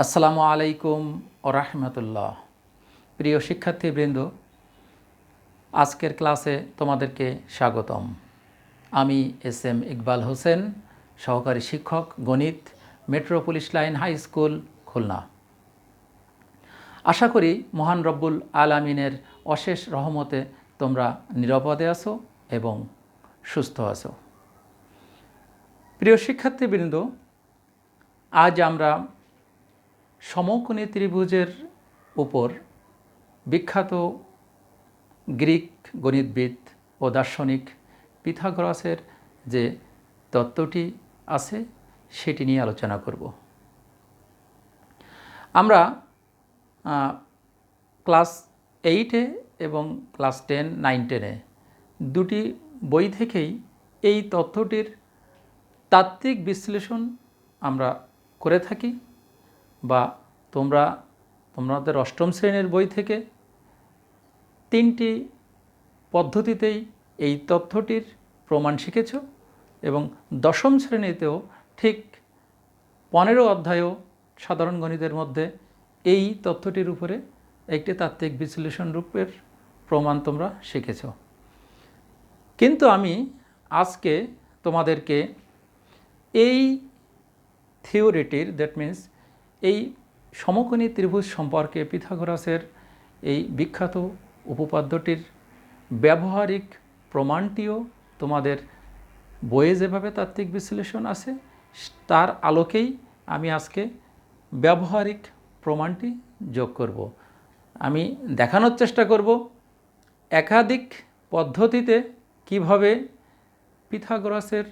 আসসালামু আলাইকুম ওয়া রাহমাতুল্লাহ। প্রিয় শিক্ষার্থীবৃন্দ, আজকের ক্লাসে তোমাদেরকে স্বাগতম। আমি এস.এম. ইকবাল হোসেন, সহকারী শিক্ষক গণিত, Metropolis Line High School, Khulna. আশা করি মহান রব্বুল আলামিনের অশেষ রহমতে তোমরা নিরাপদে আছো এবং সুস্থ আছো। প্রিয় শিক্ষার্থীবৃন্দ, আজ আমরা সমকোণী ত্রিভুজের উপর বিখ্যাত গ্রিক গণিতবিদ ও দার্শনিক পিথাগোরাসের যে তত্ত্বটি আছে সেটি নিয়ে আলোচনা করব। আমরা ক্লাস 8-এ এবং ক্লাস 10, 9, 10-এ দুটি বই থেকেই এই তত্ত্বটির তাত্ত্বিক বিশ্লেষণ আমরা করে থাকি, বা তোমাদের অষ্টম শ্রেণীর বই থেকে 3টি পদ্ধতিতেই এই তথ্যটির প্রমাণ শিখেছ, এবং দশম শ্রেণীতেও ঠিক 15 অধ্যায়ও সাধারণ গণিতের মধ্যে এই তথ্যটির উপরে একটি তাত্ত্বিক বিশ্লেষণ রূপের প্রমাণ তোমরা শিখেছ। কিন্তু আমি আজকে তোমাদেরকে এই থিওরিটির, দ্যাট মিন্স এই সমকোণী ত্রিভুজ সম্পর্কে পিথাগোরাসের এই বিখ্যাত উপপাদ্যটির ব্যবহারিক প্রমাণটিও তোমাদের বইয়ে যেভাবে তাত্ত্বিক বিশ্লেষণ আছে তার আলোকেই আমি আজকে ব্যবহারিক প্রমাণটি যোগ করব। আমি দেখানোর চেষ্টা করব একাধিক পদ্ধতিতে কিভাবে পিথাগোরাসের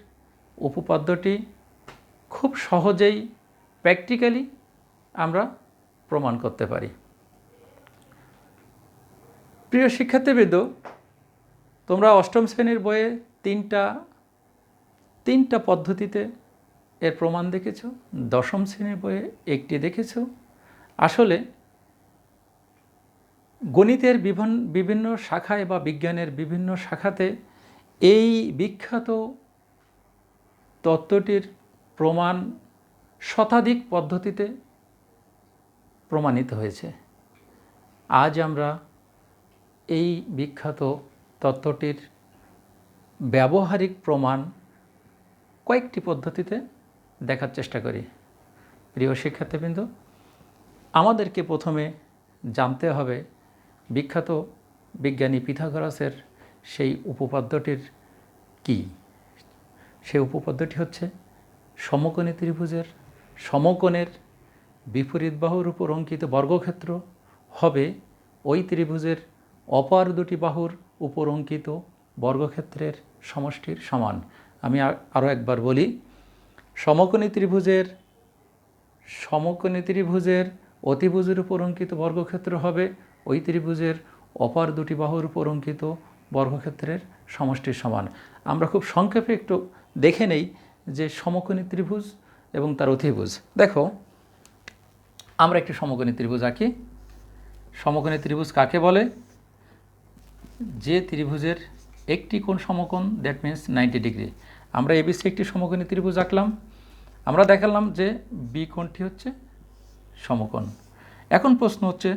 উপপাদ্যটি খুব সহজেই প্র্যাকটিক্যালি আমরা প্রমাণ করতে পারি। প্রিয় শিক্ষার্থীবৃন্দ, তোমরা অষ্টম শ্রেণীর বইয়ে তিনটা পদ্ধতিতে এর প্রমাণ দেখেছ, দশম শ্রেণীর বইয়ে একটি দেখেছ। আসলে গণিতের বিভিন্ন শাখায় বা বিজ্ঞানের বিভিন্ন শাখাতে এই বিখ্যাত তত্ত্বটির প্রমাণ শতাধিক পদ্ধতিতে প্রমাণিত হয়েছে। আজ আমরা এই বিখ্যাত তত্ত্বটির ব্যবহারিক প্রমাণ কয়েকটি পদ্ধতিতে দেখার চেষ্টা করি। প্রিয় শিক্ষার্থীবৃন্দ, আমাদেরকে প্রথমে জানতে হবে বিখ্যাত বিজ্ঞানী পিথাগোরাসের সেই উপপাদ্যটির কী। সেই উপপাদ্যটি হচ্ছে সমকোণী ত্রিভুজের সমকোণের বিপরীত বাহুর উপর অঙ্কিত বর্গক্ষেত্র হবে ওই ত্রিভুজের অপর দুটি বাহুর উপর অঙ্কিত বর্গক্ষেত্রের সমষ্টির সমান। আমি আরও একবার বলি, সমকোণী ত্রিভুজের অতিভুজের উপর অঙ্কিত বর্গক্ষেত্র হবে ওই ত্রিভুজের অপর দুটি বাহুর উপর অঙ্কিত বর্গক্ষেত্রের সমষ্টির সমান। আমরা খুব সংক্ষেপে একটু দেখে নেই যে সমকোণী ত্রিভুজ এবং তার অতিভুজ। দেখো, আমরা একটি সমকোণী ত্রিভুজ আঁকি। সমকোণী ত্রিভুজ কাকে বলে? যে ত্রিভুজের একটি কোণ সমকোণ, দ্যাট মিন্স 90 ডিগ্রি। আমরা এবিসি একটি সমকোণী ত্রিভুজ আঁকলাম। আমরা দেখালাম যে বি কোণটি হচ্ছে সমকোণ। এখন প্রশ্ন হচ্ছে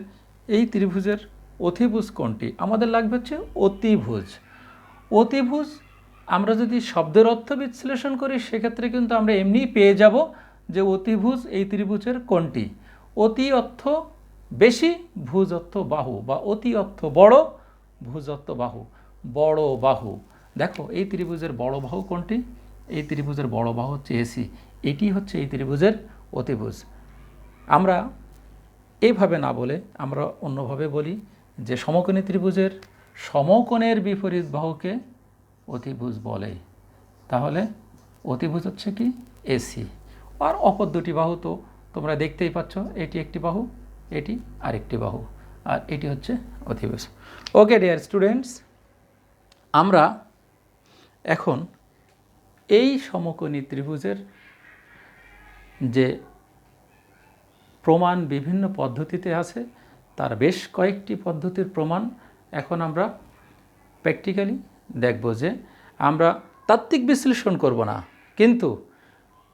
এই ত্রিভুজের অতিভুজ কোণটি আমাদের লাগবে হচ্ছে অতিভুজ। অতিভুজ আমরা যদি শব্দের অর্থ বিশ্লেষণ করি সেক্ষেত্রে কিন্তু আমরা এমনিই পেয়ে যাব যে অতিভুজ এই ত্রিভুজের কোণটি। অতি অর্থ বেশি, ভুজ অর্থ বাহু, বা অতি অর্থ বড়, ভুজ অর্থ বাহু। বড় বাহু, দেখো এই ত্রিভুজের বড় বাহু কোনটি? এই ত্রিভুজের বড় বাহু হচ্ছে এসি। এটি হচ্ছে এই ত্রিভুজের অতিভুজ। আমরা এইভাবে না বলে আমরা অন্যভাবে বলি যে সমকোণী ত্রিভুজের সমকোণের বিপরীত বাহুকে অতিভুজ বলে। তাহলে অতিভুজ হচ্ছে কি? এসি। আর অপর দুটি বাহু তো তোমরা দেখতেই পাচ্ছ, এটি একটি বাহু, এটি আরেকটি বাহু, আর এটি হচ্ছে অতিভুজ। ওকে ডিয়ার স্টুডেন্টস, আমরা এখন এই সমকোণী ত্রিভুজের যে প্রমাণ বিভিন্ন পদ্ধতিতে আছে তার বেশ কয়েকটি পদ্ধতির প্রমাণ এখন আমরা প্র্যাকটিক্যালি দেখব। যে আমরা তাত্ত্বিক বিশ্লেষণ করব না, কিন্তু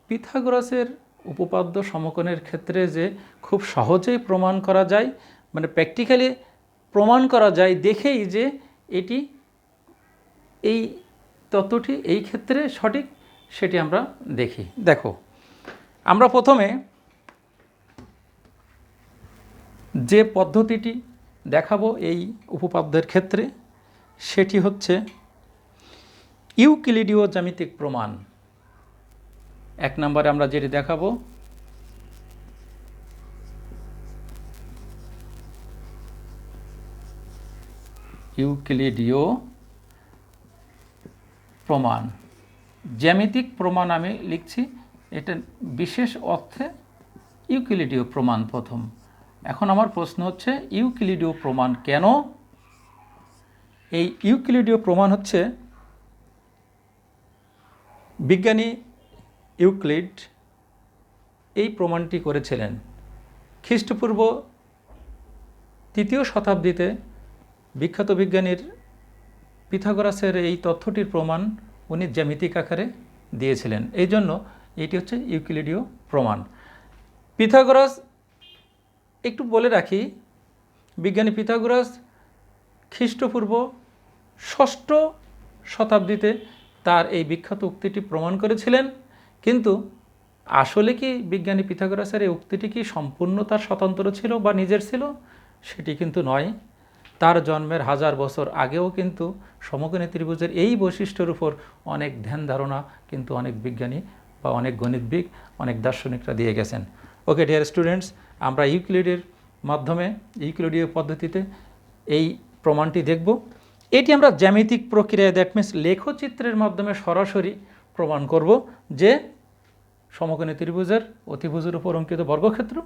পিথাগোরাসের উপপাদ্য সমকোণের ক্ষেত্রে যে খুব সহজেই প্রমাণ করা যায়, মানে প্র্যাকটিক্যালি প্রমাণ করা যায় দেখেই যে এটি এই তত্ত্বটি এই ক্ষেত্রে সঠিক, সেটি আমরা দেখি। দেখো, আমরা প্রথমে যে পদ্ধতিটি দেখাবো এই উপপাদ্যের ক্ষেত্রে সেটি হচ্ছে ইউক্লিডীয় জ্যামিতিক প্রমাণ। 1 নম্বরে আমরা যেটি দেখাবো ইউক্লিডীয় প্রমাণ। জ্যামিতিক প্রমাণ আমি লিখছি, এটা বিশেষ অর্থে ইউক্লিডীয় প্রমাণ প্রথম। এখন আমার প্রশ্ন হচ্ছে ইউক্লিডীয় প্রমাণ কেন? এই ইউক্লিডীয় প্রমাণ হচ্ছে বিজ্ঞানী ইউক্লিড এই প্রমাণটি করেছিলেন খ্রিস্টপূর্ব 3য় শতাব্দীতে। বিখ্যাত বিজ্ঞানীর পিথাগোরাসের এই তথ্যটির প্রমাণ উনি জ্যামিতিক আকারে দিয়েছিলেন, এই জন্য এটি হচ্ছে ইউক্লিডীয় প্রমাণ। পিথাগোরাস, একটু বলে রাখি, বিজ্ঞানী পিথাগোরাস খ্রিস্টপূর্ব 6ষ্ঠ শতাব্দীতে তার এই বিখ্যাত উক্তিটি প্রমাণ করেছিলেন। কিন্তু আসলে কি বিজ্ঞানী পিথাগোরাসের এই উক্তিটি কি সম্পূর্ণ তার স্বতন্ত্র ছিল বা নিজের ছিল? সেটি কিন্তু নয়। তার জন্মের 1000 বছর আগেও কিন্তু সমকোণী ত্রিভুজের এই বৈশিষ্ট্যের উপর অনেক ধ্যান ধারণা কিন্তু অনেক বিজ্ঞানী বা অনেক গণিতবিদ, অনেক দার্শনিকরা দিয়ে গেছেন। ওকে ডিয়ার স্টুডেন্টস, আমরা ইউক্লিডের মাধ্যমে ইউক্লিডীয় পদ্ধতিতে এই প্রমাণটি দেখব। এটি আমরা জ্যামিতিক প্রক্রিয়ায়, দ্যাট মিনস লেখচিত্রের মাধ্যমে সরাসরি প্রমাণ করব যে সমকোণী ত্রিভুজের অতিভুজের উপর অঙ্কিত বর্গক্ষেত্র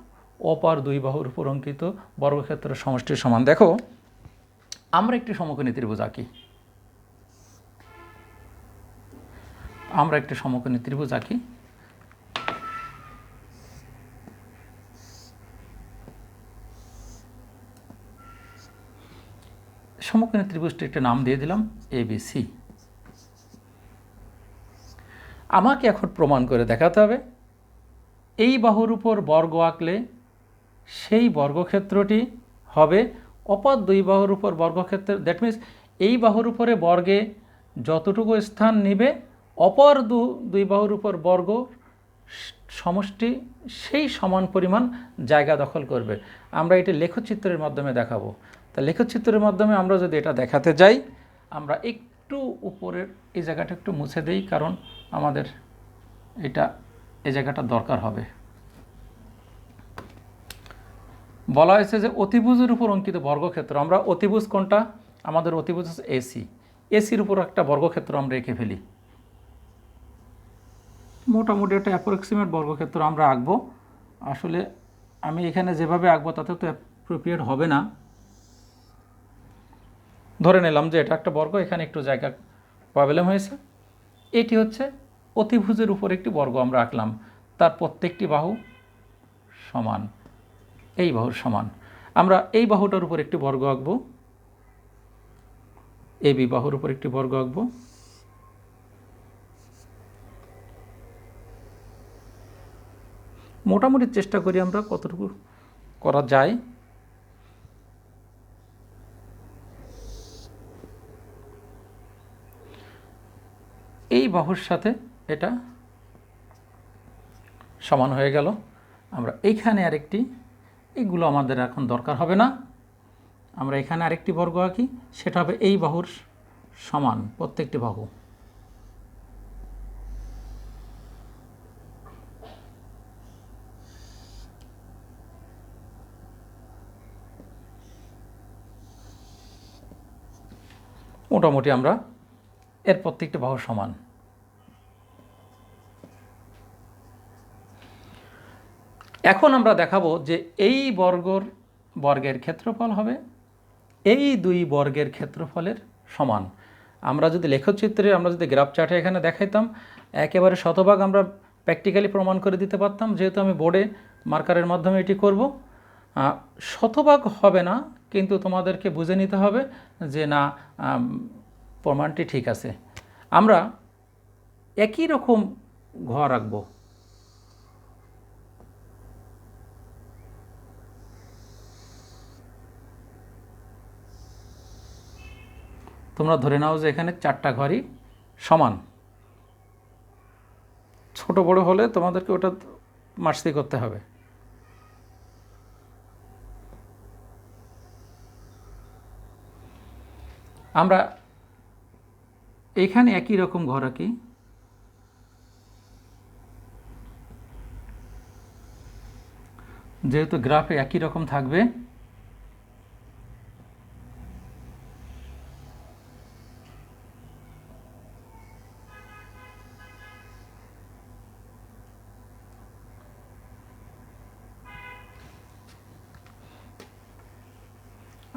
অপর 2 বাহুর উপর অঙ্কিত বর্গক্ষেত্রের সমষ্টির সমান। দেখো, আমরা একটি সমকোণী ত্রিভুজ আঁকি। সমকোণী ত্রিভুজ ত্রিভুজটি একটা নাম দিয়ে দিলাম ABC। আমাকে এখন প্রমাণ করে দেখাতে হবে এই বাহুর উপর বর্গ আঁকলে সেই বর্গক্ষেত্রটি হবে অপর 2 বাহুর উপর বর্গক্ষেত্র। দ্যাট মিনস এই বাহুর উপরে বর্গে যতটুকু স্থান নেবে অপর 2 বাহুর উপর বর্গ সমষ্টি সেই সমান পরিমাণ জায়গা দখল করবে। আমরা এটি লেখচিত্রের মাধ্যমে দেখাবো। তা লেখচিত্রের মাধ্যমে আমরা যদি এটা দেখাতে যাই, আমরা একটু উপরের এই জায়গাটা একটু মুছে দেই, কারণ আমাদের এই জায়গাটা দরকার হবে। বলা হয়েছে যে অতিভুজের উপর অঙ্কিত বর্গক্ষেত্র, আমরা অতিভুজ কোনটা? আমাদের অতিভুজ হচ্ছে AC। এসির উপর একটা বর্গক্ষেত্র আমরা এঁকে ফেলি। মোটামুটি একটা অ্যাপ্রক্সিমেট বর্গক্ষেত্র আমরা আঁকবো। আসলে আমি এখানে যেভাবে আঁকবো তাতে তো অ্যাপ্রোপ্রিয়েট হবে না। ধরে নিলাম যে এটা একটা বর্গ, এখানে একটু জায়গা প্রবলেম হয়েছে। এটি হচ্ছে অতিভুজের উপর একটি বর্গ আমরা আঁকলাম, তার প্রত্যেকটি বাহু সমান, এই বাহুর সমান। আমরা এই বাহুটার উপর একটি বর্গ আঁকবো, AB বাহুর উপর একটি বর্গ আঁকবো। মোটামুটি চেষ্টা করি আমরা কতটুকু করা যায়। এই বাহুর সাথে এটা সমান হয়ে গেল। আমরা এইখানে আরেকটি, এগুলো আমাদের এখন দরকার হবে না, আমরা এখানে আরেকটি বর্গ আঁকি, সেটা হবে এই বাহুর সমান প্রত্যেকটি বাহু। মোটামুটি আমরা এর প্রত্যেকটি বাহু সমান। এখন আমরা দেখাবো যে এই বর্গের ক্ষেত্রফল হবে এই 2 বর্গের ক্ষেত্রফলের সমান। আমরা যদি লেখচিত্রে, আমরা যদি গ্রাফ চার্টে এখানে দেখাইতাম, একেবারে শতভাগ আমরা প্র্যাকটিক্যালি প্রমাণ করে দিতে পারতাম। যেহেতু আমি বোর্ডে মার্কারের মাধ্যমে এটি করব, শতভাগ হবে না, কিন্তু তোমাদেরকে বুঝে নিতে হবে যে না, প্রমাণটি ঠিক আছে। আমরা একই রকম ঘর আঁকবো, তোমরা ধরে নাও যে এখানে 4টা ঘরই সমান, ছোট বড় হলে তোমাদেরকে ওটা মার্সি করতে হবে। আমরা এখানে একই রকম ঘর আঁকি, যেহেতু গ্রাফে একই রকম থাকবে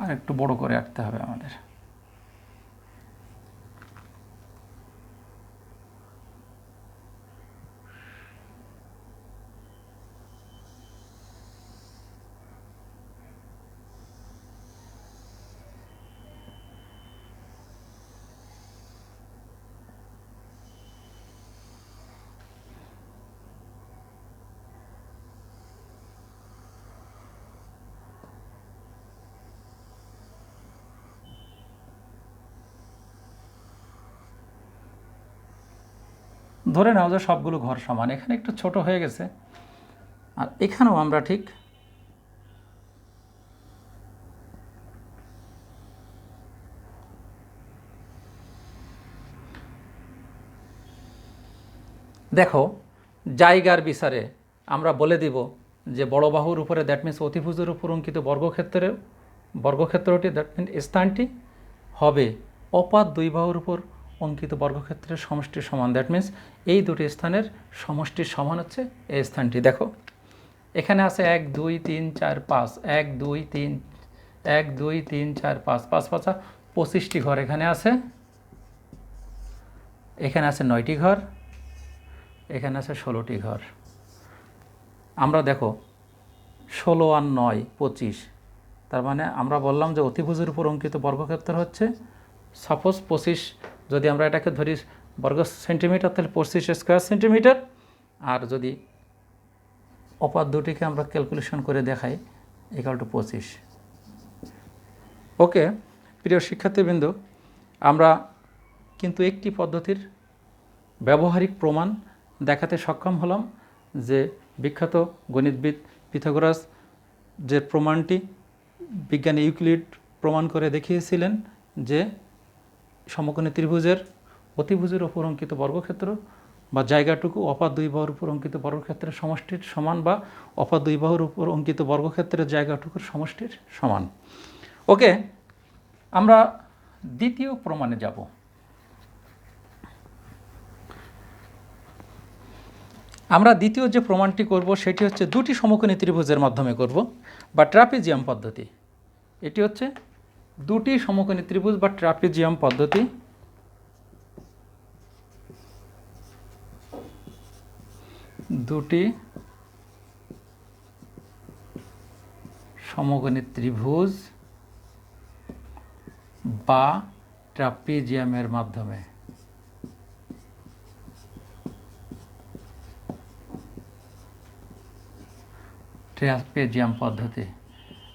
আর একটু বড় করে আঁকতে হবে আমাদের। ধরে নাও যে সবগুলো ঘর সমান, এখানে একটু ছোট হয়ে গেছে, আর এখানেও আমরা ঠিক দেখো জায়গার বিচারে আমরা বলে দিব যে বড় বাহুর উপরে, দ্যাট মিনস অতিভুজের উপর অঙ্কিত বর্গক্ষেত্রটি, দ্যাট মিন স্থানটি হবে অপাত দুই বাহুর উপর অঙ্কিত বর্গক্ষেত্রের সমষ্টির সমান। দ্যাট মিনস এই দুটি স্থানের সমষ্টির সমান হচ্ছে এই স্থানটি। দেখো এখানে আছে 1 2 3 4 5, 1 2 3 1 2 3 4 5, 5 5 25টি ঘর এখানে আছে, এখানে আছে 9টি ঘর, এখানে আছে 16টি ঘর। আমরা দেখো 16 আর 9 25, তার মানে আমরা বললাম যে অতিভুজের উপর অঙ্কিত বর্গক্ষেত্র হচ্ছে, সাপোজ 25, যদি আমরা এটাকে ধরি বর্গ সেন্টিমিটার তাহলে 25 স্কোয়ার সেন্টিমিটার, আর যদি অপাত দুটিকে আমরা ক্যালকুলেশন করে দেখাই = 25। ওকে প্রিয় শিক্ষার্থীবৃন্দ, আমরা কিন্তু একটি পদ্ধতির ব্যবহারিক প্রমাণ দেখাতে সক্ষম হলাম, যে বিখ্যাত গণিতবিদ পিথাগোরাস যে প্রমাণটি বিজ্ঞানী ইউক্লিড প্রমাণ করে দেখিয়েছিলেন যে সমকোণী ত্রিভুজের অতিভুজের উপর অঙ্কিত বর্গক্ষেত্র বা জায়গাটুকু অপাত দুই বাহুর উপর অঙ্কিত বর্গক্ষেত্রের সমষ্টির সমান, বা অপাত দুই বাহুর উপর অঙ্কিত বর্গক্ষেত্রের জায়গাটুকুর সমষ্টির সমান। ওকে, আমরা দ্বিতীয় প্রমাণে যাব। আমরা দ্বিতীয় যে প্রমাণটি করব সেটি হচ্ছে দুটি সমকোণী ত্রিভুজের মাধ্যমে করব, বা ট্রাপিজিয়াম পদ্ধতি। এটি হচ্ছে দুটি সমকোণী ত্রিভুজ বা ট্রাপিজিয়াম পদ্ধতি। দুটি সমকোণী ত্রিভুজ বা ট্রাপিজিয়ামের মাধ্যমে। ট্রাপিজিয়াম পদ্ধতি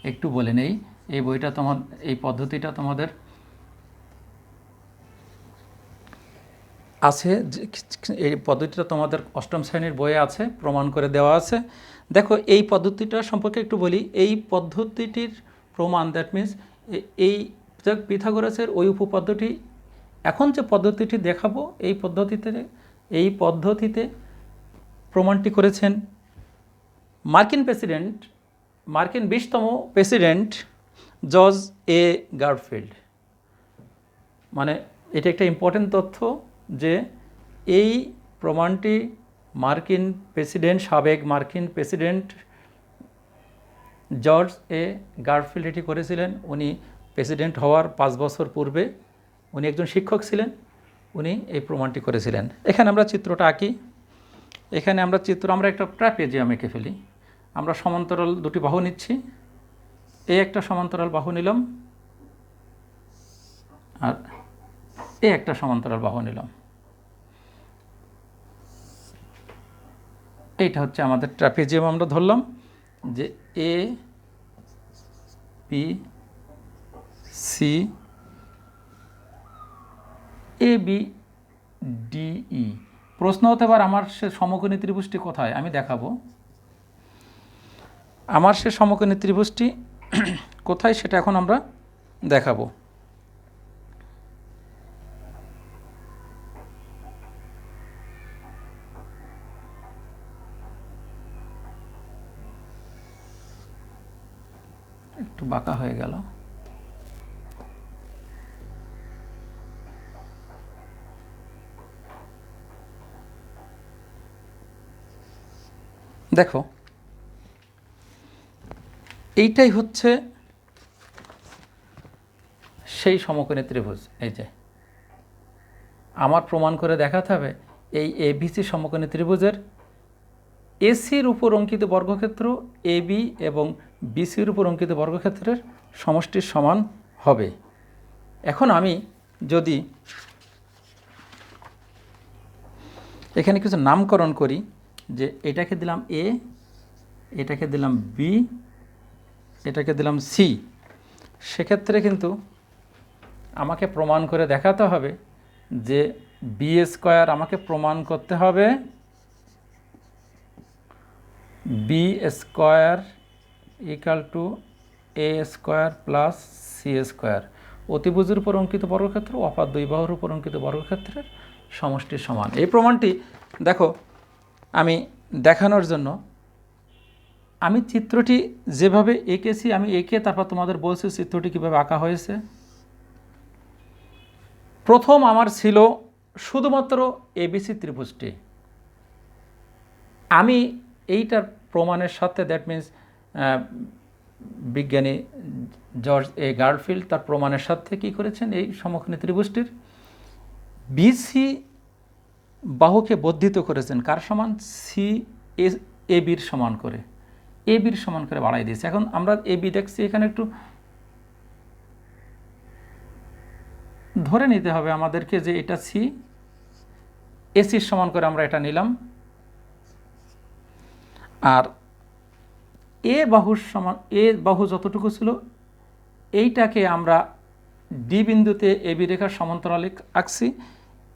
একটু বলে নেই, এই বইটা এই পদ্ধতিটা তোমাদের আছে, এই পদ্ধতিটা তোমাদের 8ম শ্রেণীর বইয়ে আছে, প্রমাণ করে দেওয়া আছে। দেখো এই পদ্ধতিটা সম্পর্কে একটু বলি। এই পদ্ধতিটির প্রমাণ, দ্যাট মিনস এই পিথাগোরাসের ওই উপপাদ্যটি, এখন যে পদ্ধতিটি দেখাবো এই পদ্ধতিতে প্রমাণটি করেছেন মার্কিন 20তম প্রেসিডেন্ট জর্জ এ গারফিল্ড। মানে এটা একটা ইম্পর্টেন্ট তথ্য যে এই প্রমাণটি সাবেক মার্কিন প্রেসিডেন্ট জর্জ এ গারফিল্ড এটি করেছিলেন। উনি প্রেসিডেন্ট হওয়ার 5 বছর পূর্বে, উনি একজন শিক্ষক ছিলেন, উনি এই প্রমাণটি করেছিলেন। এখানে আমরা চিত্রটা আঁকি। এখানে আমরা একটা ট্রাপিজিয়াম এঁকে ফেলি। আমরা সমান্তরাল দুটি বাহু নিচ্ছি, এই একটা সমান্তরাল বাহু নিলাম আর এই একটা সমান্তরাল বাহু নিলাম। এইটা হচ্ছে আমাদের ট্রাপিজিয়াম। আমরা ধরলাম যে A B C A B DE. প্রশ্ন হতে পারে আমার সে সমকোণী ত্রিভুজটি কোথায়, আমি দেখাবো আমার সে সমকোণী ত্রিভুজটি কোথায় সেটা এখন আমরা দেখাবো। একটু বাঁকা হয়ে গেল। দেখো এইটাই হচ্ছে সেই সমকোণী ত্রিভুজ। এই যে আমার প্রমাণ করে দেখাতে হবে এই এবিসি সমকোণী ত্রিভুজের এসির উপর অঙ্কিত বর্গক্ষেত্র এবি এবং বিসির উপর অঙ্কিত বর্গক্ষেত্রের সমষ্টির সমান হবে। এখন আমি যদি এখানে কিছু নামকরণ করি, যে এটাকে দিলাম এ, এটাকে দিলাম বি, এটাকে দিলাম সি, সেক্ষেত্রে কিন্তু আমাকে প্রমাণ করে দেখাতে হবে যে বি স্কোয়ার আমাকে প্রমাণ করতে হবে B square equal to A square plus C square অতিভুজের উপর অঙ্কিত বর্গক্ষেত্র অপার দুই বাহুর উপর অঙ্কিত বর্গক্ষেত্রের সমষ্টির সমান। এই প্রমাণটি দেখো আমি দেখানোর জন্য আমি চিত্রটি যেভাবে এঁকেছি, আমি এঁকে তারপর তোমাদের বলছি চিত্রটি কীভাবে আঁকা হয়েছে। প্রথম আমার ছিল শুধুমাত্র এবিসি ত্রিভুজটি। আমি এইটার প্রমাণের সাথে, দ্যাট মিন্স বিজ্ঞানী জর্জ এ গার্ফিল্ড তার প্রমাণের সাথে কী করেছেন, এই সমকোণী ত্রিভুজটির বিসি বাহুকে বর্ধিত করেছেন কার সমান, সি এ বির সমান করে, এ বির সমান করে বাড়াই দিয়েছে। এখন আমরা এ বি দেখছি, এখানে একটু ধরে নিতে হবে আমাদেরকে যে এটা সি, এসির সমান করে আমরা এটা নিলাম, আর এ বাহুর সমান, এ বাহু যতটুকু ছিল এইটাকে আমরা ডি বিন্দুতে এ বি রেখার সমান্তরালে আঁকছি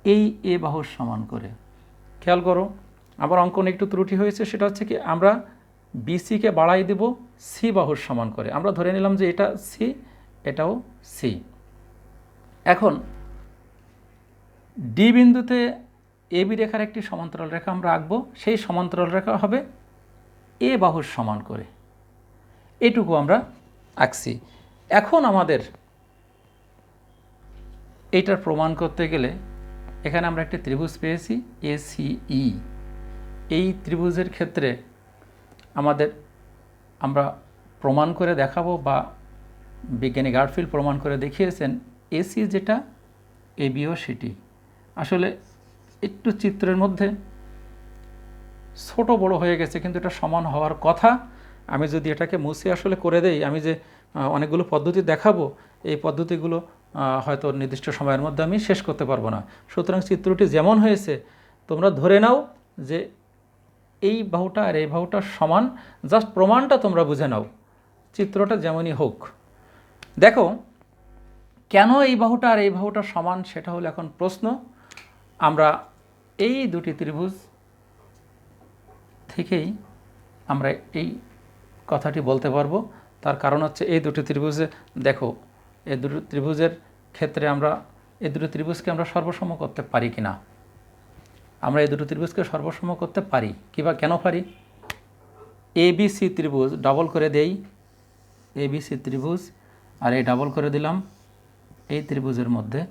এই এ বাহুর সমান করে। খেয়াল করো আবার অঙ্কনে একটু ত্রুটি হয়েছে, সেটা হচ্ছে কি আমরা বিসিকে বাড়াই দেব সি বাহুর সমান করে। আমরা ধরে নিলাম যে এটা সি, এটাও সি। এখন ডি বিন্দুতে এ বি রেখার একটি সমান্তরাল রেখা আমরা আঁকবো, সেই সমান্তরাল রেখা হবে এ বাহুর সমান করে, এটুকু আমরা আঁকছি। এখন আমাদের এইটার প্রমাণ করতে গেলে এখানে আমরা একটি ত্রিভুজ পেয়েছি এসিই। এই ত্রিভুজের ক্ষেত্রে আমরা প্রমাণ করে দেখাবো, বা বিজ্ঞানী গার্ফিল্ড প্রমাণ করে দেখিয়েছেন এসি যেটা এবিও সেটি। আসলে একটু চিত্রের মধ্যে ছোট বড় হয়ে গেছে, কিন্তু এটা সমান হওয়ার কথা। আমি যদি এটাকে মুছে আসলে করে দেই, আমি যে অনেকগুলো পদ্ধতি দেখাবো, এই পদ্ধতিগুলো হয়তো নির্দিষ্ট সময়ের মধ্যে আমি শেষ করতে পারবো না। সুতরাং চিত্রটি যেমন হয়েছে তোমরা ধরে নাও যে এই বাহুটা আর এই বাহুটা সমান, জাস্ট প্রমাণটা তোমরা বুঝে নাও, চিত্রটা যেমনই হোক। দেখো কেন এই বাহুটা আর এই বাহুটা সমান, সেটা হলো এখন প্রশ্ন। আমরা এই দুটি ত্রিভুজ থেকেই আমরা এই কথাটি বলতে পারবো। তার কারণ হচ্ছে এই দুটি ত্রিভুজে দেখো, এই দুটি ত্রিভুজের ক্ষেত্রে আমরা এই দুটি ত্রিভুজকে আমরা সর্বসম করতে পারি কি না। আমরা এই দুটো ত্রিভুজকে সর্বসম করতে পারি, কিবা কেন পারি, এবিসি ত্রিভুজ ডাবল করে দেই, এবিসি ত্রিভুজ আর এই ডাবল করে দিলাম এই ত্রিভুজের মধ্যে,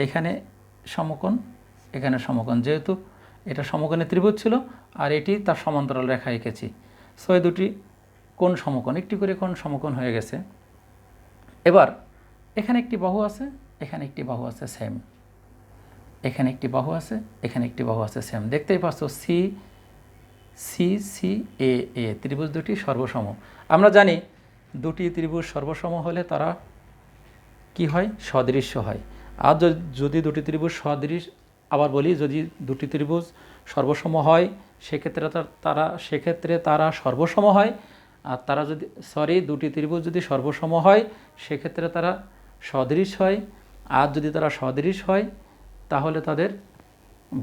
এখানে সমকোণ এখানে সমকোণ, যেহেতু এটা সমকোণী ত্রিভুজ ছিল আর এটি তার সমান্তরাল রেখা এঁকেছি, সো এই দুটি কোণ সমকোণ, একটি করে কোণ সমকোণ হয়ে গেছে। এবার এখানে একটি বাহু আছে, এখানে একটি বাহু আছে সেম, এখানে একটি বাহু আছে, এখানে একটি বাহু আছে সেম। দেখতেই পাচ্ছ সি সি সি এ এ ত্রিভুজ দুটি সর্বসম। আমরা জানি দুটি ত্রিভুজ সর্বসম হলে তারা কি হয়, সদৃশ্য হয়। আর যদি দুটি ত্রিভুজ আবার বলি, যদি দুটি ত্রিভুজ সর্বসম হয় সেক্ষেত্রে তারা সর্বসম হয়। আর তারা যদি দুটি ত্রিভুজ যদি সর্বসম হয় সেক্ষেত্রে তারা সদৃশ হয়। আর যদি তারা সদৃশ হয় তাহলে তাদের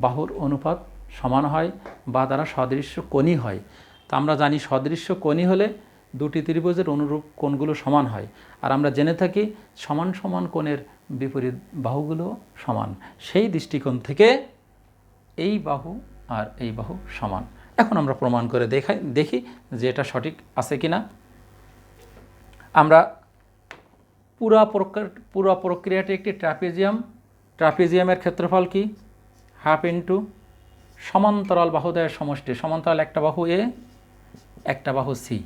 বাহুর অনুপাত সমান হয় বা তারা সদৃশ্য কোণী হয়। তা আমরা জানি সদৃশ্য কোণী হলে দুটি ত্রিভুজের অনুরূপ কোণগুলো সমান হয়, আর আমরা জেনে থাকি সমান সমান কোণের বিপরীত বাহুগুলো সমান। সেই দৃষ্টিকোণ থেকে এই বাহু আর এই বাহু সমান। এখন আমরা প্রমাণ করে দেখি যে এটা সঠিক আছে কিনা। আমরা পুরো প্রক্রিয়াটি একটি ট্রাপিজিয়ামের ক্ষেত্রফল কি? হাফ ইন্টু সমান্তরাল বাহুদ্বয়ের সমষ্টি। সমান্তরাল একটা বাহু এ, একটা বাহু সি,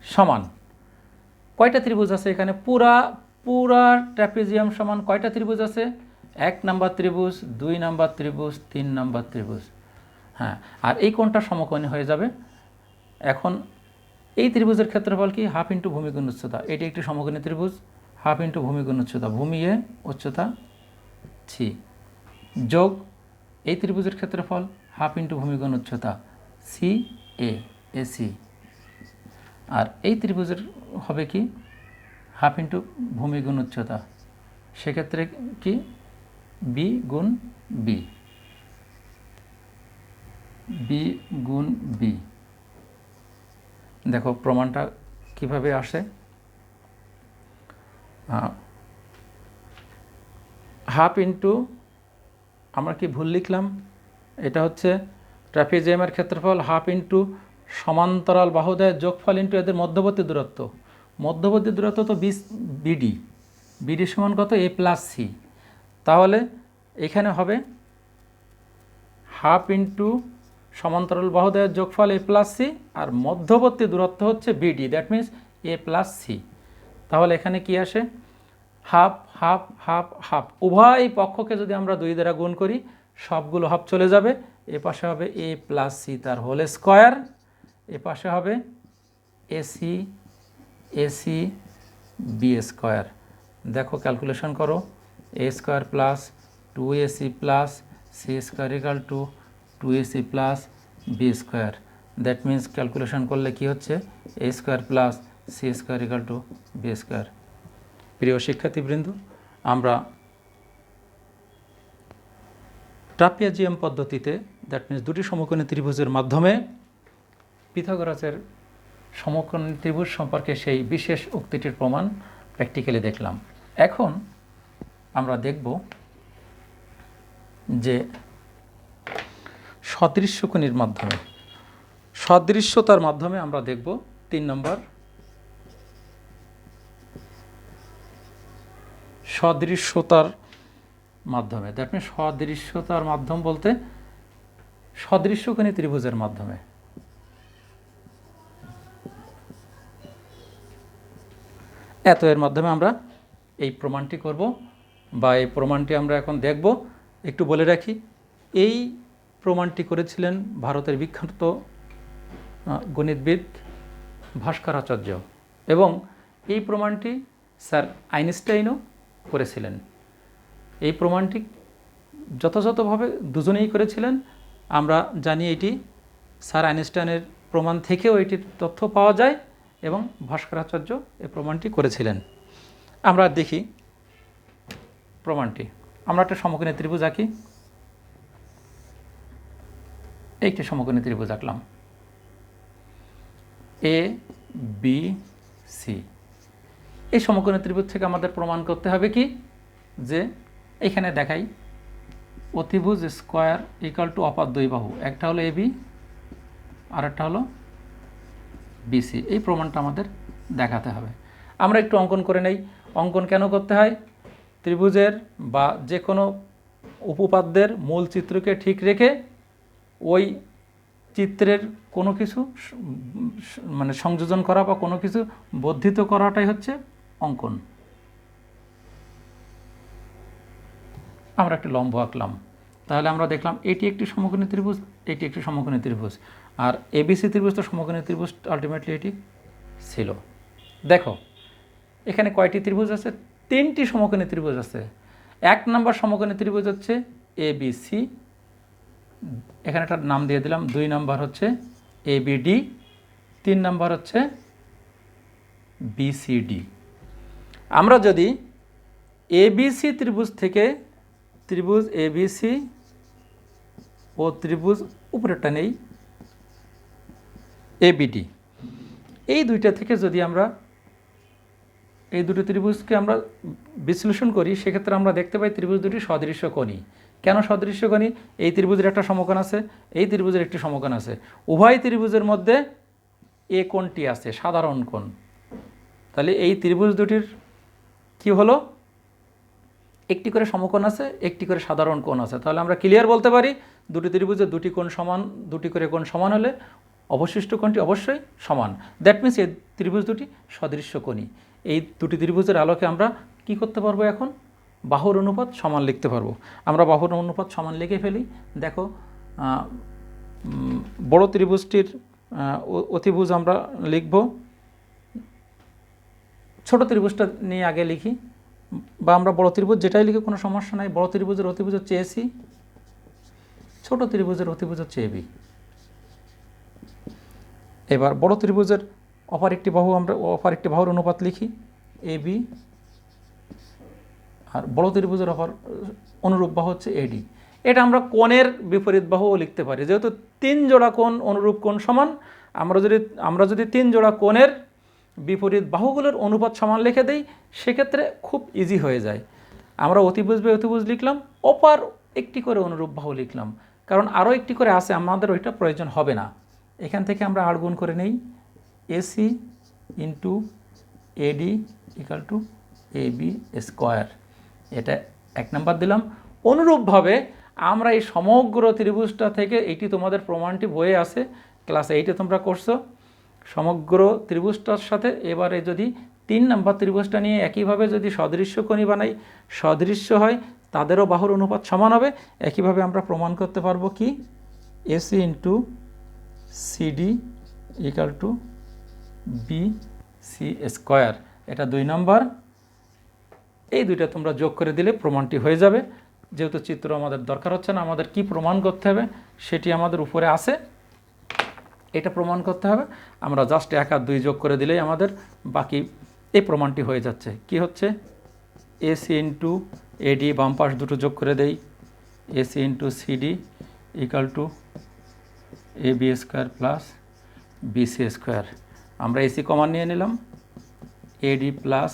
সমান কয়টা ত্রিভুজ আছে এখানে? পুরা ট্রাপিজিয়াম সমান কয়টা ত্রিভুজ আছে? 1 নম্বর ত্রিভুজ, 2 নম্বর ত্রিভুজ, 3 নম্বর ত্রিভুজ। হ্যাঁ, আর এই কোণটা সমকোণী হয়ে যাবে। এখন এই ত্রিভুজের ক্ষেত্রফল কি? হাফ ইন্টু ভূমি গুণ উচ্চতা। এটি একটি সমকোণী ত্রিভুজ, হাফ ইন্টু ভূমি গুণ উচ্চতা, ভূমি এ, উচ্চতা সি, যোগ এই ত্রিভুজের ক্ষেত্রফল হাফ ইন্টু ভূমি গুণ উচ্চতা সি এ, এসি। আর এই ত্রিভুজের হবে কি? হাফ ইন্টু ভূমি গুণ উচ্চতা, সেক্ষেত্রে কি? বি গুণ বি, বি গুণ বি। দেখো প্রমাণটা কিভাবে আসে। হাফ ইন্টু, আমরা কি ভুল লিখলাম? এটা হচ্ছে ট্রাপিজিয়ামের ক্ষেত্রফল হাফ ইন্টু সমান্তরাল বাহুদ্বয়ের যোগফল ইন্টু এদের মধ্যবর্তী দূরত্ব। মধ্যবর্তী দূরত্ব তো বিডি, বিডি সমান কত? এ প্লাস সি। তাহলে এখানে হবে হাফ ইন্টু সমান্তরাল বাহুদ্বয়ের যোগফল এ প্লাস সি, আর মধ্যবর্তী দূরত্ব হচ্ছে BD, that means A plus C. তাহলে এখানে কি আসে? Half half half half. উভয় পক্ষকে যদি আমরা 2 দ্বারা গুণ করি, সবগুলো হাফ চলে যাবে। এ পাশে হবে এ প্লাস সি তার হোল স্কোয়ার, এ পাশে হবে এসি এসি বি স্কোয়ার। দেখো ক্যালকুলেশন করো, A square plus 2ac plus C square equal to 2ac plus B square. That means calculation করলে কি হচ্ছে? A square plus C square equal to B square. প্রিয় শিক্ষার্থীবৃন্দ, আমরা ট্রাপিজিয়াম পদ্ধতিতে, that means দুটি সমকোণী ত্রিভুজের মাধ্যমে পিথাগোরাসের সমকোণী ত্রিভুজ সম্পর্কে সেই বিশেষ উক্তিটির প্রমাণ প্র্যাকটিক্যালি দেখলাম। এখন আমরা দেখব যে সদৃশ্যকোণীর মাধ্যমে, সদৃশ্যতার মাধ্যমে আমরা দেখব 3 নম্বর, সদৃশ্যতার মাধ্যমে। দ্যাট মিনস সদৃশ্যতার মাধ্যম বলতে সদৃশ্যকোণী ত্রিভুজের মাধ্যমে। এর মাধ্যমে আমরা এই প্রমাণটি করব, বা এই প্রমাণটি আমরা এখন দেখব। একটু বলে রাখি, এই প্রমাণটি করেছিলেন ভারতের বিখ্যাত গণিতবিদ ভাস্করাচার্য, এবং এই প্রমাণটি স্যার আইনস্টাইনও করেছিলেন। এই প্রমাণটি যথাযথভাবে দুজনেই করেছিলেন। আমরা জানি এটি স্যার আইনস্টাইনের প্রমাণ থেকেও এটির তথ্য পাওয়া যায়, এবং ভাস্করাচার্য এই প্রমাণটি করেছিলেন। আমরা দেখি প্রমাণটি। আমরা একটা সমকোণী ত্রিভুজ আঁকি। একটি সমকোণী ত্রিভুজ আঁকলাম, এ বি সি। এই সমকোণী ত্রিভুজ থেকে আমাদের প্রমাণ করতে হবে কি? যে এখানে দেখাই, অতিভুজ স্কোয়ার ইকাল টু অপার 2 বাহু, একটা হলো এবি আর একটা হলো বিসি। এই প্রমাণটা আমাদের দেখাতে হবে। আমরা একটু অঙ্কন করে নেই। অঙ্কন কেন করতে হয়? ত্রিভুজের বা যে কোনো উপপাদ্যের মূল চিত্রকে ঠিক রেখে ওই চিত্রের কোনো কিছু মানে সংযোজন করা বা কোনো কিছু বর্ধিত করাটাই হচ্ছে অঙ্কন। আমরা একটা লম্ব আঁকলাম, তাহলে আমরা দেখলাম এটি একটি সমকোণী ত্রিভুজ, এটি একটি সমকোণী ত্রিভুজ, আর এবিসি ত্রিভুজ তো সমকোণী ত্রিভুজ আলটিমেটলি এটি ছিল। দেখো এখানে কয়টি ত্রিভুজ আছে? 3টি সমকোণী ত্রিভুজ আছে। 1 নম্বর সমকোণী ত্রিভুজ হচ্ছে এবিসি, এখানে একটা নাম দিয়ে দিলাম। 2 নম্বর হচ্ছে এবিডি, 3 নম্বর হচ্ছে বিসিডি। আমরা যদি এবিসি ত্রিভুজ থেকে ত্রিভুজ এ বি সি ও ত্রিভুজ উপরেরটা নেই এবিডি, এই দুইটা থেকে যদি আমরা এই দুটো ত্রিভুজকে আমরা বিশ্লেষণ করি, সেক্ষেত্রে আমরা দেখতে পাই ত্রিভুজ দুটি সদৃশ্যকোণী। কেন সদৃশ্যকোণী? এই ত্রিভুজের একটা সমকোণ আছে, এই ত্রিভুজের একটি সমকোণ আছে, উভয় ত্রিভুজের মধ্যে এ কোণটি আছে, সাধারণ কোণ। তাহলে এই ত্রিভুজ দুটির কি হলো, একটি করে সমকোণ আছে, একটি করে সাধারণ কোণ আছে। তাহলে আমরা ক্লিয়ার বলতে পারি দুটি ত্রিভুজের দুটি কোণ সমান, দুটি করে কোণ সমান হলে অবশিষ্ট কোণটি অবশ্যই সমান। দ্যাট মিনস এই ত্রিভুজ দুটি সদৃশ্যকোণী। এই দুটি ত্রিভুজের আলোকে আমরা কি করতে পারবো, এখন বাহুর অনুপাত সমান লিখতে পারবো। আমরা বাহুর অনুপাত সমান লিখে ফেলি। দেখো, বড় ত্রিভুজটির অতিভুজ আমরা লিখব, ছোট ত্রিভুজটা নিয়ে আগে লিখি, বা আমরা বড় ত্রিভুজ যেটাই লিখি কোনো সমস্যা নাই। বড় ত্রিভুজের অতিভুজ হচ্ছে এসি, ছোট ত্রিভুজের অতিভুজ হচ্ছে এবি। এবার বড় ত্রিভুজের অপর একটি বাহুর অনুপাত লিখি এবি, আর বড় ত্রিভুজের অপর অনুরূপ বাহু হচ্ছে এডি। এটা আমরা কোণের বিপরীত বাহুও লিখতে পারি, যেহেতু 3 জোড়া কোণ অনুরূপ কোণ সমান। আমরা যদি 3 জোড়া কোণের বিপরীত বাহুগুলোর অনুপাত সমান লিখে দেই, সেক্ষেত্রে খুব ইজি হয়ে যায়। আমরা অতিভুজ বা অতিভুজ লিখলাম, অপর একটি করে অনুরূপ বাহু লিখলাম, কারণ আরও একটি করে আছে, আমাদের ওইটা প্রয়োজন হবে না। এখান থেকে আমরা 8 গুণ করে নেই, AC into AD equal to AB square. এটা 1 নাম্বার দিলাম। অনুরূপভাবে আমরা এই সমগ্র ত্রিভুজটা থেকে, এইটি তোমাদের প্রমাণটি বইয়ে আছে, ক্লাস 8-এ তোমরা করছো, সমগ্র ত্রিভুজটার সাথে এবারে যদি 3 নাম্বার ত্রিভুজটা নিয়ে একইভাবে যদি সদৃশ্যকোণী বানাই, সদৃশ্য হয়, তাদেরও বাহুর অনুপাত সমান হবে। একইভাবে আমরা প্রমাণ করতে পারবো কি, AC into CD equal to B C square. এটা 2 নম্বর। এই দুইটা তোমরা যোগ করে দিলে প্রমাণটি হয়ে যাবে। যেহেতু চিত্র আমাদের দরকার হচ্ছে না, আমাদের কি প্রমাণ করতে হবে সেটি আমাদের উপরে আছে, এটা প্রমাণ করতে হবে। আমরা জাস্ট 1 আর 2 যোগ করে দিলেই আমাদের বাকি এই প্রমাণটি হয়ে যাচ্ছে। কি হচ্ছে, এসি ইন্টু এডি, বাম পাশ দুটো যোগ করে দেই, AC into CD equal to A B square plus BC square. আমরা এসি কমন নিয়ে নিলাম, AD plus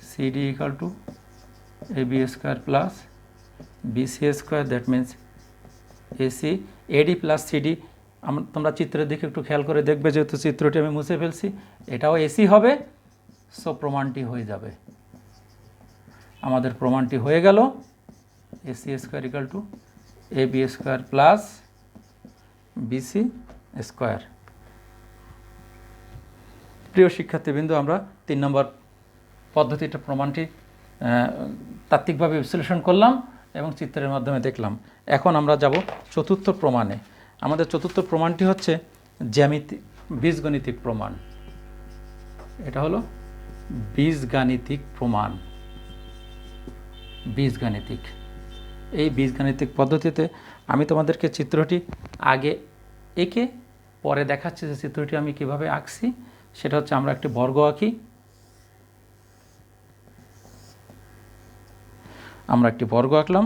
CD equal to A B square plus BC square. That means AC AD plus CD. তোমরা চিত্রের দিকে একটু খেয়াল করে দেখবে, যেহেতু চিত্রটি আমি মুছে ফেলছি, এটাও এসি হবে। সো প্রমাণটি হয়ে যাবে, আমাদের প্রমাণটি হয়ে গেল AC square equal to A B square plus BC square. প্রিয় শিক্ষার্থীবৃন্দ, আমরা 3 নম্বর পদ্ধতিটা প্রমাণটি তাত্ত্বিকভাবে বিশ্লেষণ করলাম এবং চিত্রের মাধ্যমে দেখলাম। এখন আমরা যাব চতুর্থ প্রমাণে। আমাদের চতুর্থ প্রমাণটি হচ্ছে বীজগণিতিক প্রমাণ। এটা হলো বীজগাণিতিক প্রমাণ। বীজগাণিতিক, এই বীজগাণিতিক পদ্ধতিতে আমি তোমাদেরকে চিত্রটি আগে এঁকে পরে দেখাচ্ছি যে চিত্রটি আমি কিভাবে আঁকছি। সেটা হচ্ছে, আমরা একটি বর্গ আঁকি, আমরা একটি বর্গ আঁকলাম।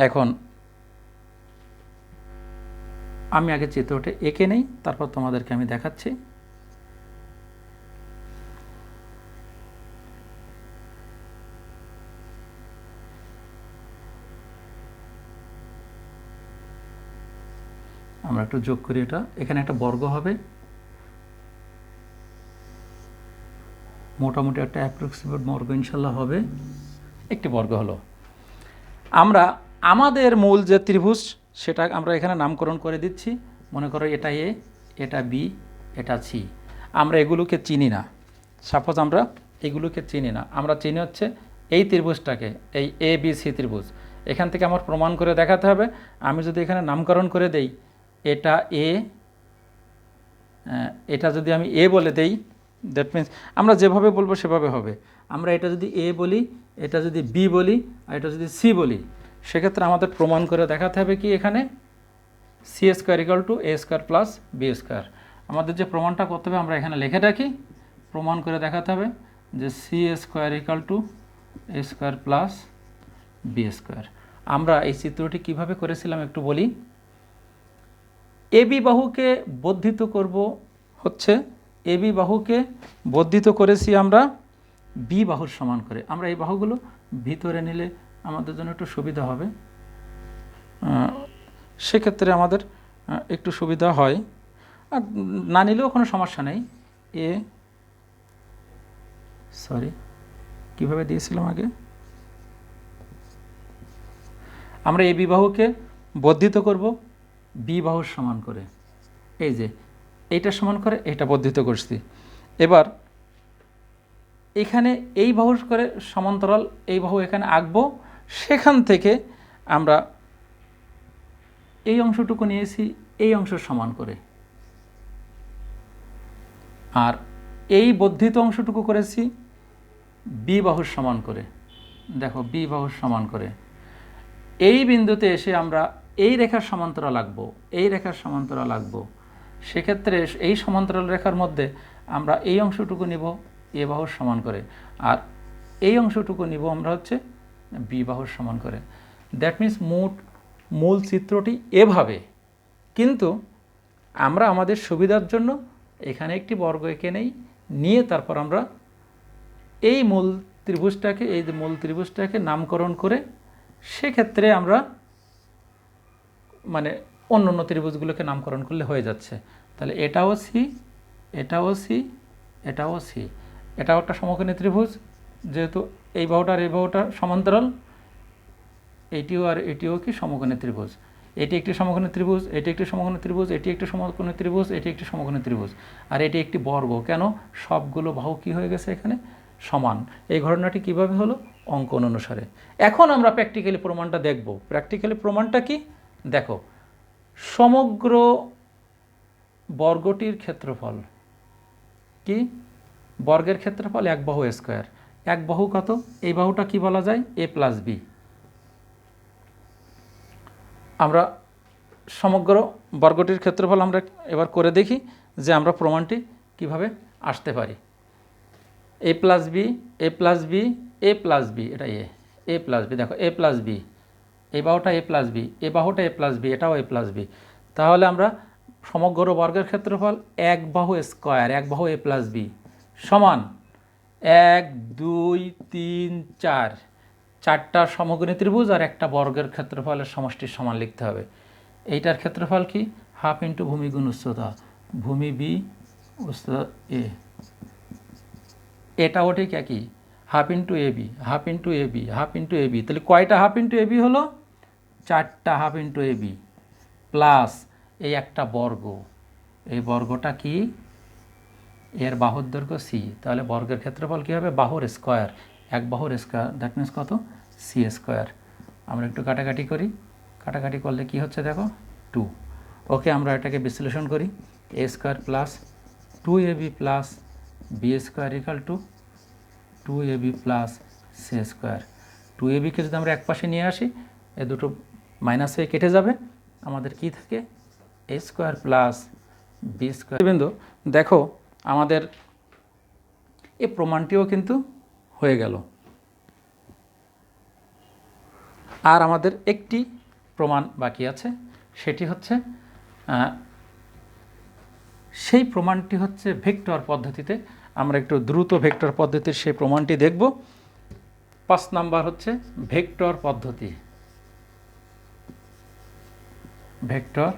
এখন আমি আগে চিত্রটি এঁকে নেই, তারপর তোমাদেরকে আমি দেখাচ্ছি। আমরা একটু যোগ করি, এটা এখানে একটা বর্গ হবে, মোটামুটি একটা অ্যাপ্রক্সিমেট বর্গ ইনশাল্লাহ হবে। একটি বর্গ হলো। আমরা আমাদের মূল যে ত্রিভুজ সেটা আমরা এখানে নামকরণ করে দিচ্ছি। মনে করো এটা এ, এটা বি, এটা সি। আমরা এগুলোকে চিনি না। সাপোজ আমরা এগুলোকে চিনি না, আমরা চিনি হচ্ছে এই ত্রিভুজটাকে, এই এ বি সি ত্রিভুজ। এখান থেকে আমার প্রমাণ করে দেখাতে হবে। আমি যদি এখানে নামকরণ করে দেই, এটা এ, এটা যদি আমি এ বলে দেই, দ্যাট মিন্স আমরা যেভাবে বলবো সেভাবে হবে। আমরা এটা যদি এ বলি, এটা যদি বি বলি, আর এটা যদি সি বলি, সেক্ষেত্রে আমাদের প্রমাণ করে দেখাতে হবে কি, এখানে C square equal to A square plus B square. আমাদের যে প্রমাণটা করতে হবে আমরা এখানে লিখে রাখি। প্রমাণ করে দেখাতে হবে যে C square equal to A square plus B square. আমরা এই চিত্রটি কিভাবে করেছিলাম একটু বলি। এবি বাহুকে বর্ধিত করব হচ্ছে, এবি বাহুকে বর্ধিত করেছি আমরা বি বাহুর সমান করে। আমরা এই বাহুগুলো ভিতরে নিলে আমাদের জন্য একটু সুবিধা হবে, সেক্ষেত্রে আমাদের একটু সুবিধা হয়, আর না নিলেও কোনো সমস্যা নেই। কিভাবে দিয়েছিলাম আগে, আমরা এই বিবাহকে বর্ধিত করব বি বাহুর সমান করে। এই যে এইটা সমান করে এইটা বর্ধিত করছি। এবার এখানে এই বাহুর করে সমান্তরাল এই বাহু এখানে আঁকবো, সেখান থেকে আমরা এই অংশটুকু নিয়েছি এই অংশ সমান করে, আর এই বর্ধিত অংশটুকু করেছি বি বাহুর সমান করে। দেখো বি বাহুর সমান করে এই বিন্দুতে এসে আমরা এই রেখার সমান্তরাল আঁকবো, এই রেখার সমান্তরাল আঁকবো। সেক্ষেত্রে এই সমান্তরাল রেখার মধ্যে আমরা এই অংশটুকু নিব এ বাহুর সমান করে, আর এই অংশটুকু নিব আমরা হচ্ছে বি বাহুর সমান করে। দ্যাট মিন্স মূল চিত্রটি এভাবে, কিন্তু আমরা আমাদের সুবিধার জন্য এখানে একটি বর্গ এঁকে নেই, নিয়ে তারপর আমরা এই মূল ত্রিভুজটাকে, এই যে মূল ত্রিভুজটাকে নামকরণ করে সেক্ষেত্রে আমরা মানে অন্য অন্য ত্রিভুজগুলোকে নামকরণ করলে হয়ে যাচ্ছে। তাহলে এটাও সি, এটাও সি, এটাও সি, এটাও একটা সমকোণী ত্রিভুজ, যেহেতু এই বাহুটা আর এই বাহুটা সমান্তরাল, এইটিও আর এটিও কি সমকোণী ত্রিভুজ। এটি একটি সমকোণী ত্রিভুজ, এটি একটি সমকোণী ত্রিভুজ, এটি একটি সমকোণী ত্রিভুজ, এটি একটি সমকোণী ত্রিভুজ, আর এটি একটি বর্গ। কেন? সবগুলো বাহু কি হয়ে গেছে এখানে সমান। এই ঘটনাটি কিভাবে হলো? অঙ্কন অনুসারে। এখন আমরা প্র্যাকটিক্যালি প্রমাণটা দেখব। প্র্যাকটিক্যালি প্রমাণটা কি দেখো, সমগ্র বর্গটির ক্ষেত্রফল কি? বর্গের ক্ষেত্রফল এক বাহু স্কোয়ার। এক বাহু কত? এই বাহুটা কি বলা যায়? এ প্লাস বি। আমরা সমগ্র বর্গটির ক্ষেত্রফল আমরা এবার করে দেখি যে আমরা প্রমাণটি কিভাবে আসতে পারি। এ প্লাস বি, এ প্লাস বি, এ প্লাস বি, এটা এ প্লাস বি। দেখো এ প্লাস বি, এই বাহুটা এ প্লাস বি, এ বাহুটা এ প্লাস বি, এটাও এ প্লাস বি। তাহলে আমরা সমগ্র বর্গের ক্ষেত্রফল এক বাহু স্কোয়ার, এক বাহু এ প্লাস বি সমান 1 2 3 4, চারটা সমকোণী ত্রিভুজ আর একটা বর্গের ক্ষেত্রফলের সমষ্টির সমান লিখতে হবে। এইটার ক্ষেত্রফল কি? হাফ ইন্টু ভূমি গুণ উচ্চতা, ভূমি বি উচ্চতা এ। এটাও ঠিক একই, half into A B, half into A B, half into A B. তাহলে কয়টা হাফ ইন্টু এ বি হলো? চারটা half into A B, plus এই একটা বর্গ। এই বর্গটা কি? এর বাহুর দৈর্ঘ্য সি। তাহলে বর্গের ক্ষেত্রফল কী হবে? বাহুর স্কোয়ার, এক বাহুর স্কোয়ার, দ্যাট মিন্স কত? C square. আমরা একটু কাটাকাটি করি, কাটাকাটি করলে কি হচ্ছে দেখো? 2। ওকে, আমরা এটাকে বিশ্লেষণ করি। A square plus 2ab plus B square equal to 2ab plus C square. 2abকে যদি আমরা এক পাশে নিয়ে আসি, এ দুটো মাইনাস হয়ে কেটে যাবে, আমাদের কি থাকে? এ স্কোয়ার প্লাস বি স্কোয়ার। বিন্দু দেখো আমাদের এই প্রমাণটিও কিন্তু হয়ে গেল। আর আমাদের একটি প্রমাণ বাকি আছে, সেটি হচ্ছে সেই প্রমাণটি হচ্ছে ভেক্টর পদ্ধতিতে। আমরা একটু দ্রুত ভেক্টর পদ্ধতির সেই প্রমাণটি দেখব। 5 নাম্বার হচ্ছে ভেক্টর পদ্ধতি। ভেক্টর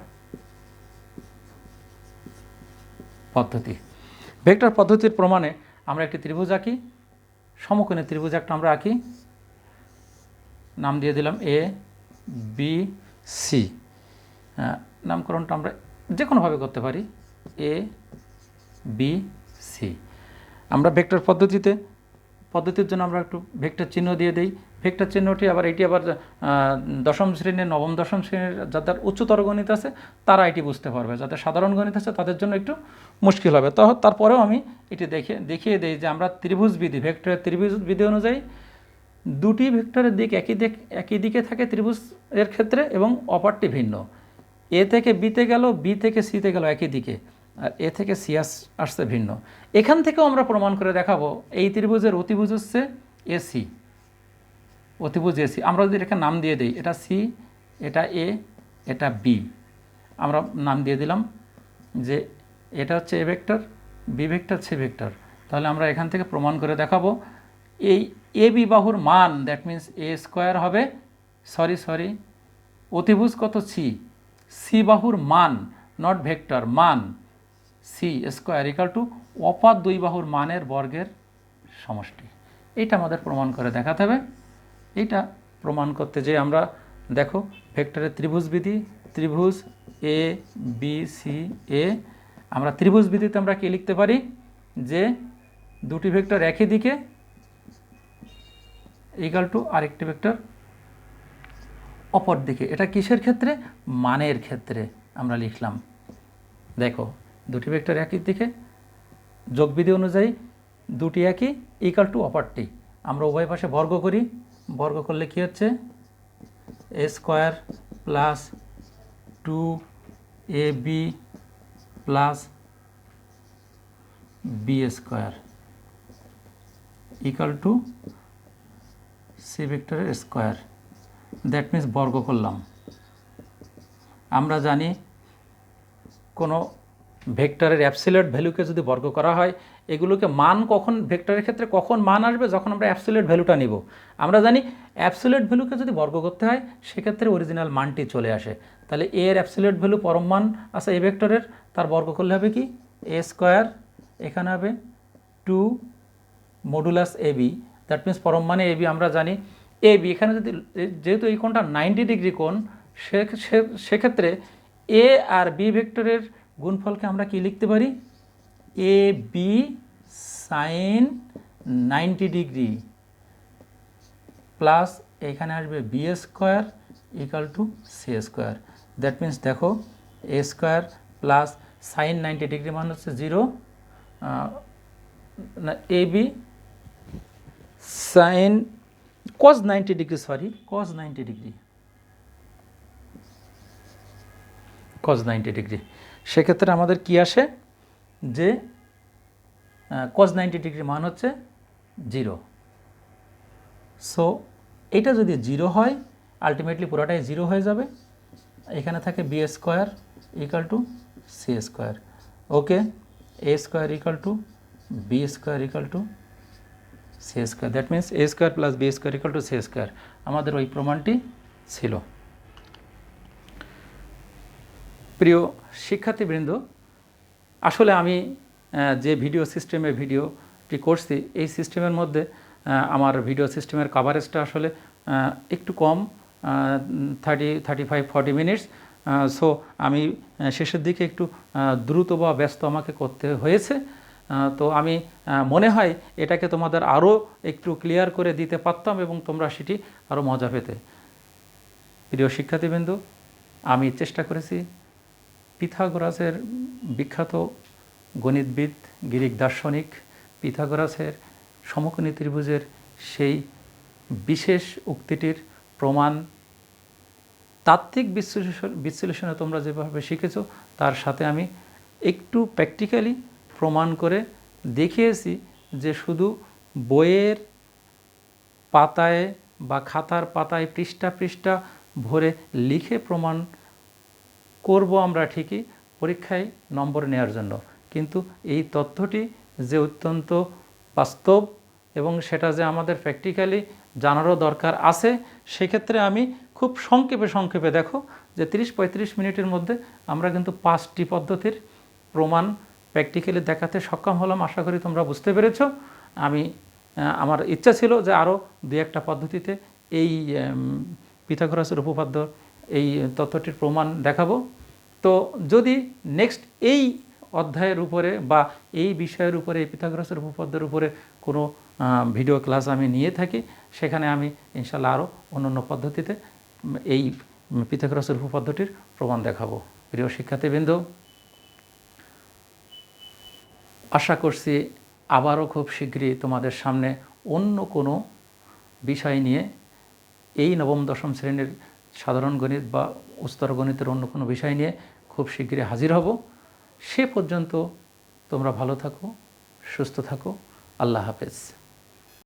পদ্ধতি, ভেক্টর পদ্ধতির প্রমাণে আমরা একটি ত্রিভুজ আঁকি, সমকোণী ত্রিভুজ একটা আমরা আঁকি, নাম দিয়ে দিলাম এ বি সি। নামকরণটা আমরা যে কোনোভাবে করতে পারি, এ বি সি। আমরা ভেক্টর পদ্ধতির জন্য আমরা একটু ভেক্টর চিহ্ন দিয়ে দিই। ভেক্টর চিহ্নটি আবার এটি আবার দশম শ্রেণীর, নবম দশম শ্রেণীর যাদের উচ্চতর গণিত আছে তারা এটি বুঝতে পারবে, যাদের সাধারণ গণিত আছে তাদের জন্য একটু মুশকিল হবে। তারপরেও আমি এটি দেখিয়ে দিই যে আমরা ত্রিভুজ বিধি, ভেক্টরের ত্রিভুজ বিধি অনুযায়ী দুটি ভেক্টরের দিক একই দিকে থাকে ত্রিভুজের ক্ষেত্রে, এবং অপরটি ভিন্ন। এ থেকে বিতে গেল, বি থেকে সিতে গেল একই দিকে, আর এ থেকে সি আসছে ভিন্ন। এখান থেকেও আমরা প্রমাণ করে দেখাবো এই ত্রিভুজের অতিভুজ হচ্ছে এসি। অতিভুজ এসি আমরা যদি এটাকে নাম দিয়ে দিই, এটা সি, এটা এ, এটা বি, আমরা নাম দিয়ে দিলাম যে এটা হচ্ছে A vector, B vector, C vector. তাহলে আমরা এখান থেকে প্রমাণ করে দেখাবো এই এ বি বাহুর মান, দ্যাট মিন্স এ স্কোয়ার হবে, সরি অতিভুজ কত সি, সি বাহুর মান, নট ভেক্টর, মান সি স্কোয়ার ইকাল টু অপার দুই বাহুর মানের বর্গের সমষ্টি। এইটা আমাদের প্রমাণ করে দেখাতে হবে। এইটা প্রমাণ করতে যে আমরা দেখো ভেক্টরের ত্রিভুজ বিধি, ত্রিভুজ এ বি সি এ, আমরা ত্রিভুজ বিধিতে আমরা কি লিখতে পারি যে দুটি ভেক্টর একই দিকে ইকাল টু আরেকটি ভেক্টর অপর দিকে। এটা কিসের ক্ষেত্রে? মানের ক্ষেত্রে আমরা লিখলাম। দেখো দুটি ভেক্টর একই দিকে, যোগবিধি অনুযায়ী দুটি একই ইকাল টু অপরটি। আমরা উভয় পাশে বর্গ করি, বর্গ করলে কি হচ্ছে? A square plus 2ab plus B square equal to C ভেক্টরের স্কোয়ার, দ্যাট মিন্স বর্গ করলাম। আমরা জানি কোনো ভেক্টরের অ্যাবসলিউট ভ্যালুকে যদি বর্গ করা হয়, এগুলোকে মান কখন ভেক্টরের ক্ষেত্রে কখন মান আসবে? যখন আমরা অ্যাবসলিউট ভ্যালুটা নিব। আমরা জানি অ্যাবসলিউট ভ্যালুকে যদি বর্গ করতে হয় সেক্ষেত্রে অরিজিনাল মানটি চলে আসে। তাহলে এর অ্যাবসলিউট ভ্যালু পরম মান আছে এ ভেক্টরের, তার বর্গ করলে হবে কি? এ স্কোয়ার, এখানে হবে 2 modulus A B, that means পরম মানে এ বি। আমরা জানি এ বি এখানে যদি, যেহেতু এই কোণটা 90 ডিগ্রি কোণ, সেক্ষেত্রে এ আর বি ভেক্টরের গুণফলকে আমরা কি লিখতে পারি? A B sine 90 degree plus এখানে আসবে B square equal to C square. That means দেখো A square plus sine 90 degree মান হচ্ছে 0, A B sine cos 90 degree, cos 90 degree, cos 90 degree. সেক্ষেত্রে আমাদের কি আসে যে কজ 90 ডিগ্রি মান হচ্ছে 0। সো এটা যদি 0 হয় আলটিমেটলি পুরোটাই 0 হয়ে যাবে। এখানে থাকে B square equal to C square. Okay, A square equal to B square equal to C square, that means A square plus B square equal to C square. আমাদের ওই প্রমাণটি ছিল। প্রিয় শিক্ষার্থীবৃন্দ, আসলে আমি যে ভিডিও ভিডিওটি করছি, এই সিস্টেমের মধ্যে আমার ভিডিও সিস্টেমের কভারেজটা আসলে একটু কম, 35-40 মিনিটস। সো আমি শেষের দিকে একটু দ্রুত বা ব্যস্ত আমাকে করতে হয়েছে। তো আমি মনে হয় এটাকে তোমাদের আরও একটু ক্লিয়ার করে দিতে পারতাম এবং তোমরা সেটি আরও মজা পেতে। প্রিয় শিক্ষার্থীবৃন্দ, আমি চেষ্টা করেছি পিথাগোরাসের বিখ্যাত গণিতবিদ, গ্রিক দার্শনিক পিথাগোরাসের সমকোণী ত্রিভুজের সেই বিশেষ উক্তিটির প্রমাণ তাত্ত্বিক বিশ্লেষণে তোমরা যেভাবে শিখেছো তার সাথে আমি একটু প্র্যাকটিক্যালি প্রমাণ করে দেখিয়েছি যে শুধু বইয়ের পাতায় বা খাতার পাতায় পৃষ্ঠা পৃষ্ঠা ভরে লিখে প্রমাণ করব আমরা ঠিকই পরীক্ষায় নম্বর নেওয়ার জন্য, কিন্তু এই তথ্যটি যে অত্যন্ত বাস্তব এবং সেটা যে আমাদের প্র্যাকটিক্যালি জানারও দরকার আছে, সেক্ষেত্রে আমি খুব সংক্ষেপে দেখো যে 30-35 মিনিটের মধ্যে আমরা কিন্তু 5টি পদ্ধতির প্রমাণ প্র্যাকটিক্যালি দেখাতে সক্ষম হলাম। আশা করি তোমরা বুঝতে পেরেছ। আমার ইচ্ছা ছিল যে আরও 2-1টা পদ্ধতিতে এই পিথাগোরাসের উপপাদ্য এই তথ্যটির প্রমাণ দেখাবো। তো যদি নেক্সট এই অধ্যায়ের উপরে বা এই বিষয়ের উপরে, এই পিথাগোরাসের উপপাদ্যের উপরে কোনো ভিডিও ক্লাস আমি নিয়ে থাকি, সেখানে আমি ইনশাল্লাহ আরও অন্যান্য পদ্ধতিতে এই পিথাগোরাসের উপপাদ্যটির প্রমাণ দেখাবো। প্রিয় শিক্ষার্থীবৃন্দ, আশা করছি আবারও খুব শীঘ্রই তোমাদের সামনে অন্য কোনো বিষয় নিয়ে, এই নবম-দশম শ্রেণীর সাধারণ গণিত বা উচ্চতর গণিতের অন্য কোনো বিষয় নিয়ে খুব শীঘ্রই হাজির হব। সে পর্যন্ত তোমরা ভালো থাকো, সুস্থ থাকো। আল্লাহ হাফেজ।